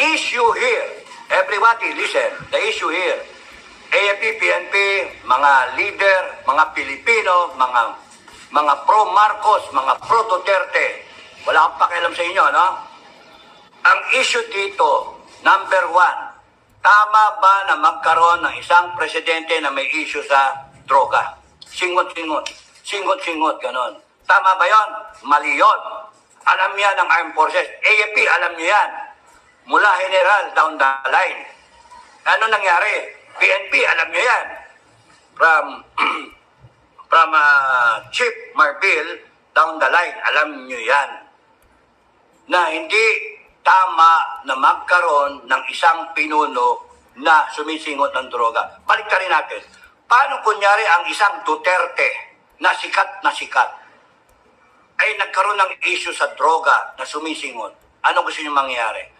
issue here, everybody listen, the issue here, AFP, PNP, mga leader, mga Pilipino, mga pro-Marcos, mga pro-Duterte, wala akong pakialam sa inyo, no? Ang issue dito, number 1, tama ba na magkaroon ng isang presidente na may issue sa droga? Singot-singot, ganon. Tama ba yon? Mali yun. Alam yan ng Armed Forces. AFP, alam nyo yan. Mula General down the line. Ano nangyari? PNP, alam nyo yan. From Chief Marbil down the line, alam nyo yan. Na hindi tama na magkaroon ng isang pinuno na sumisingot ng droga. Balik ka rin natin. Paano kunyari ang isang Duterte na sikat ay nagkaroon ng issue sa droga na sumisingot? Ano gusto nyo mangyari?